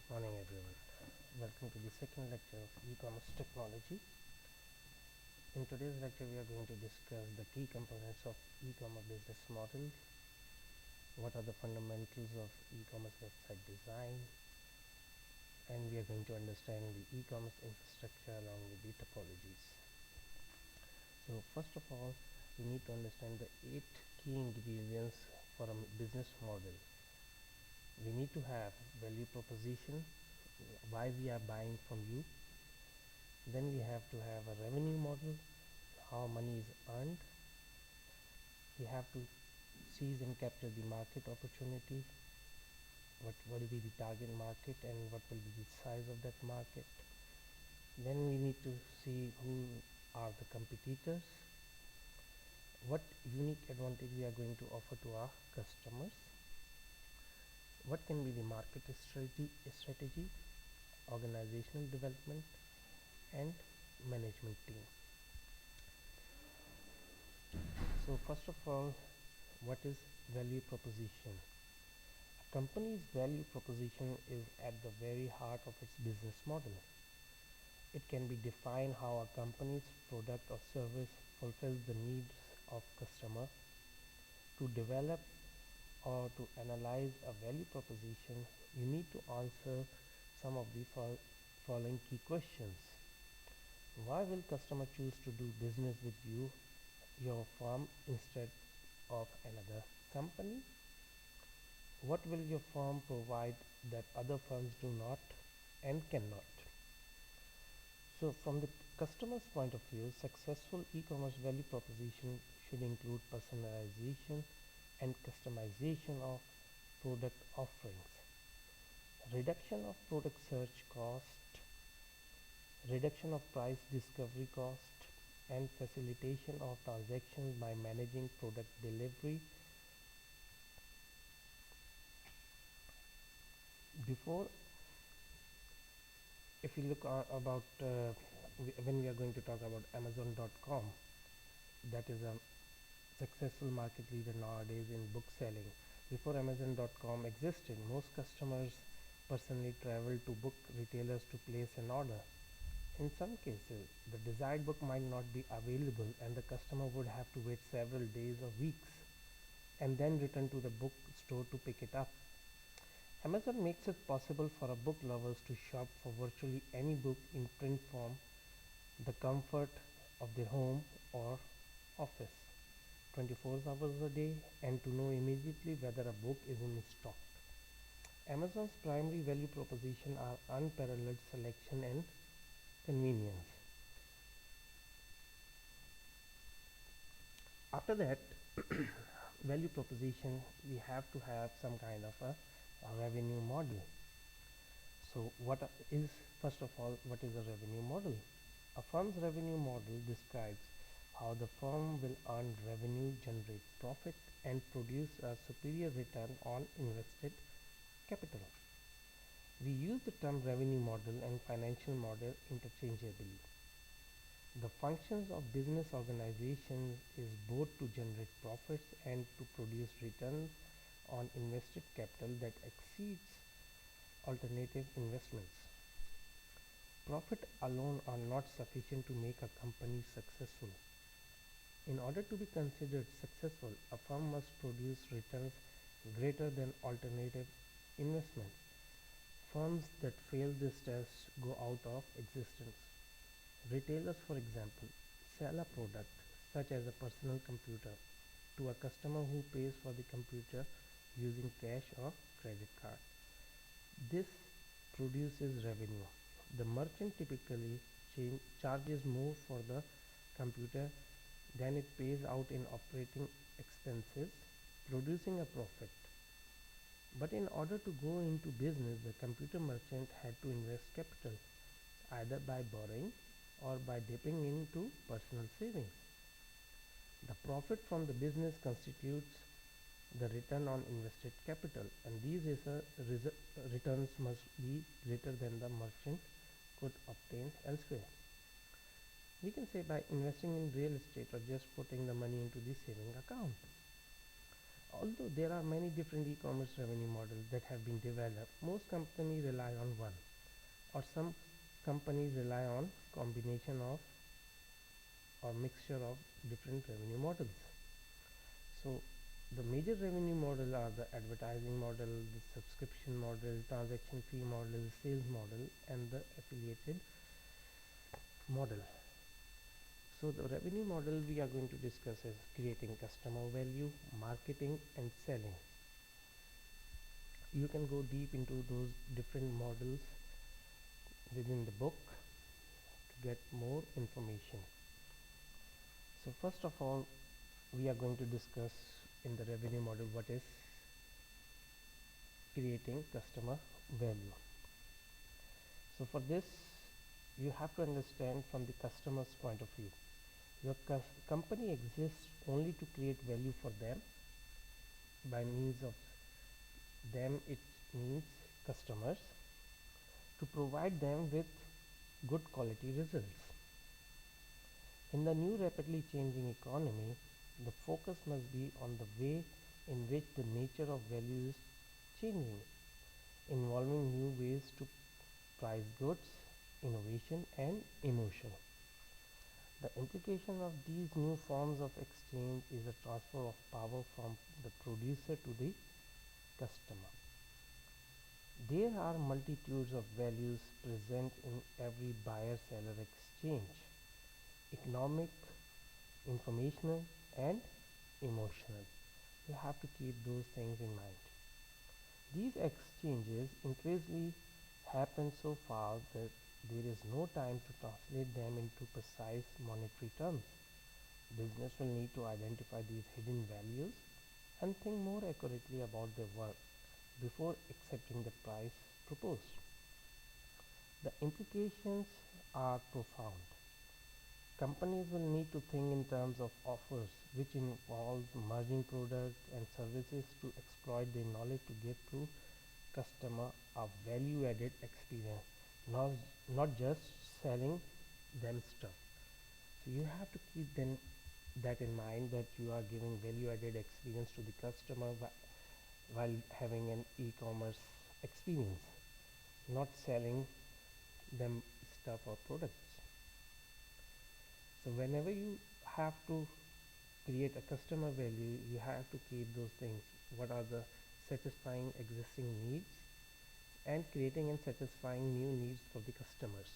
Morning everyone. Welcome to the second lecture of e-commerce technology. In today's lecture we are going to discuss the key components of e-commerce business model, what are the fundamentals of e-commerce website design, and we are going to understand the e-commerce infrastructure along with the topologies. So first of all, we need to understand the 8 key ingredients for a business model. We need to have value proposition, why we are buying from you. Then we have to have a revenue model, how money is earned. We have to seize and capture the market opportunity, what will be the target market and what will be the size of that market. Then we need to see who are the competitors, what unique advantage we are going to offer to our customers, what can be the market strategy, organizational development, and management team. So first of all, what is value proposition? A company's value proposition is at the very heart of its business model. It can be defined how a company's product or service fulfills the needs of customer. To develop or to analyze a value proposition, you need to answer some of the following key questions. Why will customer choose to do business with you, your firm, instead of another company? What will your firm provide that other firms do not and cannot? So from the customer's point of view, successful e-commerce value proposition should include personalization and customization of product offerings, reduction of product search cost, reduction of price discovery cost, and facilitation of transactions by managing product delivery. Before, if you look about when we are going to talk about Amazon.com, that is a successful market leader nowadays in book selling. Before Amazon.com existed, most customers personally traveled to book retailers to place an order. In some cases, the desired book might not be available and the customer would have to wait several days or weeks and then return to the bookstore to pick it up. Amazon makes it possible for a book lovers to shop for virtually any book in print form, the comfort of their home or office, 24 hours a day, and to know immediately whether a book is in stock. Amazon's primary value proposition are unparalleled selection and convenience. After that, value proposition, we have to have some kind of a revenue model. So what is, first of all, what is a revenue model? A firm's revenue model describes how the firm will earn revenue, generate profit, and produce a superior return on invested capital. We use the term revenue model and financial model interchangeably. The functions of business organizations is both to generate profits and to produce returns on invested capital that exceeds alternative investments. Profit alone are not sufficient to make a company successful. In order to be considered successful, a firm must produce returns greater than alternative investments. Firms that fail this test go out of existence. Retailers, for example, sell a product such as a personal computer to a customer who pays for the computer using cash or credit card. This produces revenue. The merchant typically charges more for the computer than it pays out in operating expenses, producing a profit. But in order to go into business, the computer merchant had to invest capital, either by borrowing or by dipping into personal savings. The profit from the business constitutes the return on invested capital, and these returns must be greater than the merchant could obtain elsewhere. We can say by investing in real estate or just putting the money into the saving account. Although there are many different e-commerce revenue models that have been developed, most companies rely on one, or some companies rely on combination of or mixture of different revenue models. So the major revenue model are the advertising model, the subscription model, transaction fee model, sales model, and the affiliated model. So the revenue model we are going to discuss is creating customer value, marketing, and selling. You can go deep into those different models within the book to get more information. So first of all, we are going to discuss in the revenue model what is creating customer value. So for this, you have to understand from the customer's point of view. Your company exists only to create value for them. By means of them, it means customers, to provide them with good quality results. In the new rapidly changing economy, the focus must be on the way in which the nature of value is changing, involving new ways to price goods, innovation, and emotion. The implication of these new forms of exchange is a transfer of power from the producer to the customer. There are multitudes of values present in every buyer-seller exchange: economic, informational, and emotional. You have to keep those things in mind. These exchanges increasingly happen so fast that there is no time to translate them into precise monetary terms. Business will need to identify these hidden values and think more accurately about their work before accepting the price proposed. The implications are profound. Companies will need to think in terms of offers, which involve merging products and services to exploit their knowledge to give to customer a value-added experience, not, not just selling them stuff. So you have to keep that in mind, that you are giving value-added experience to the customer while having an e-commerce experience, not selling them stuff or products. So whenever you have to create a customer value, you have to keep those things. What are the satisfying existing needs and creating and satisfying new needs for the customers.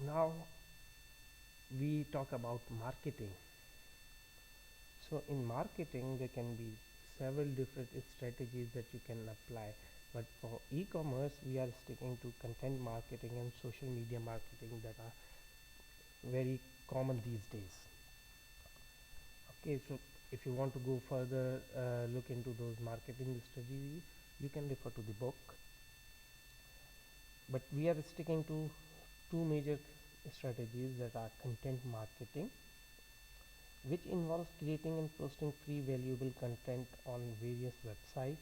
Now we talk about marketing. So in marketing, there can be several different strategies that you can apply. But for e-commerce, we are sticking to content marketing and social media marketing that are very common these days. Okay, so if you want to go further, look into those marketing strategies, you can refer to the book. But we are sticking to two major strategies that are content marketing, which involves creating and posting free valuable content on various websites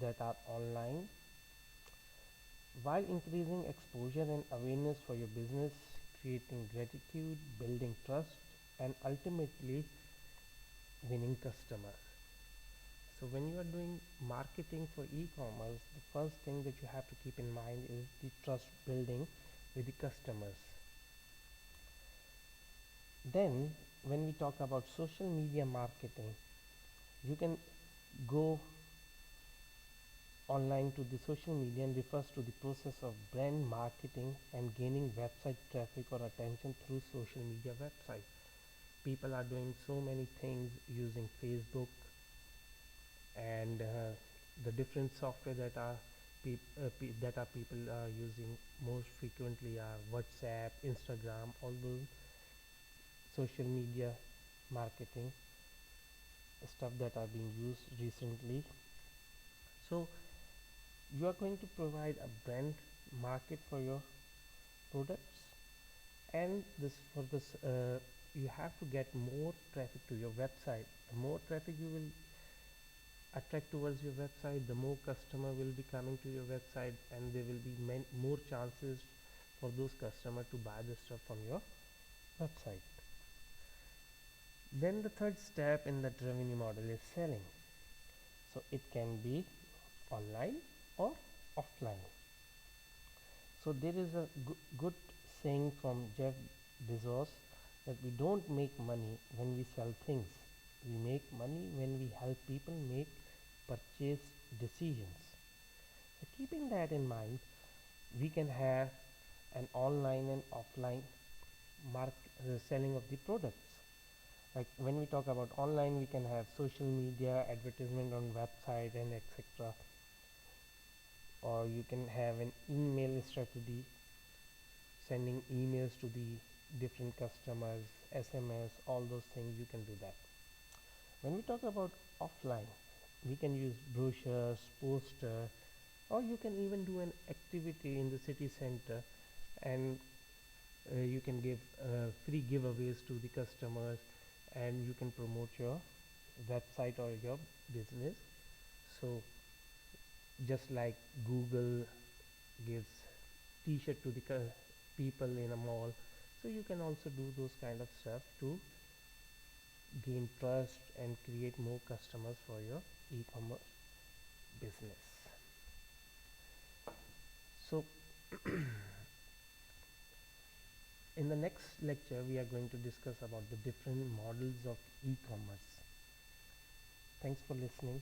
that are online, while increasing exposure and awareness for your business, creating gratitude, building trust, and ultimately winning customers. So when you are doing marketing for e-commerce, the first thing that you have to keep in mind is the trust building with the customers. Then when we talk about social media marketing, you can go online to the social media and refers to the process of brand marketing and gaining website traffic or attention through social media websites. People are doing so many things using Facebook, and the different software that are people are using most frequently are WhatsApp, Instagram, all those social media marketing stuff that are being used recently. So you are going to provide a brand market for your products, and this for this you have to get more traffic to your website. The more traffic you will attract towards your website, the more customer will be coming to your website, and there will be more chances for those customers to buy the stuff from your website. Then the third step in that revenue model is selling. So it can be online or offline. So there is a good saying from Jeff Bezos that we don't make money when we sell things. We make money when we help people make purchase decisions. So keeping that in mind, we can have an online and offline selling of the products. Like when we talk about online, we can have social media, advertisement on website and etc. Or you can have an email strategy, sending emails to the different customers, SMS, all those things you can do that. When we talk about offline, we can use brochures, poster, or you can even do an activity in the city center, and you can give free giveaways to the customers, and you can promote your website or your business. So just like Google gives t-shirt to the people in a mall, so you can also do those kind of stuff to gain trust and create more customers for your e-commerce business. So in the next lecture we are going to discuss about the different models of e-commerce. Thanks for listening.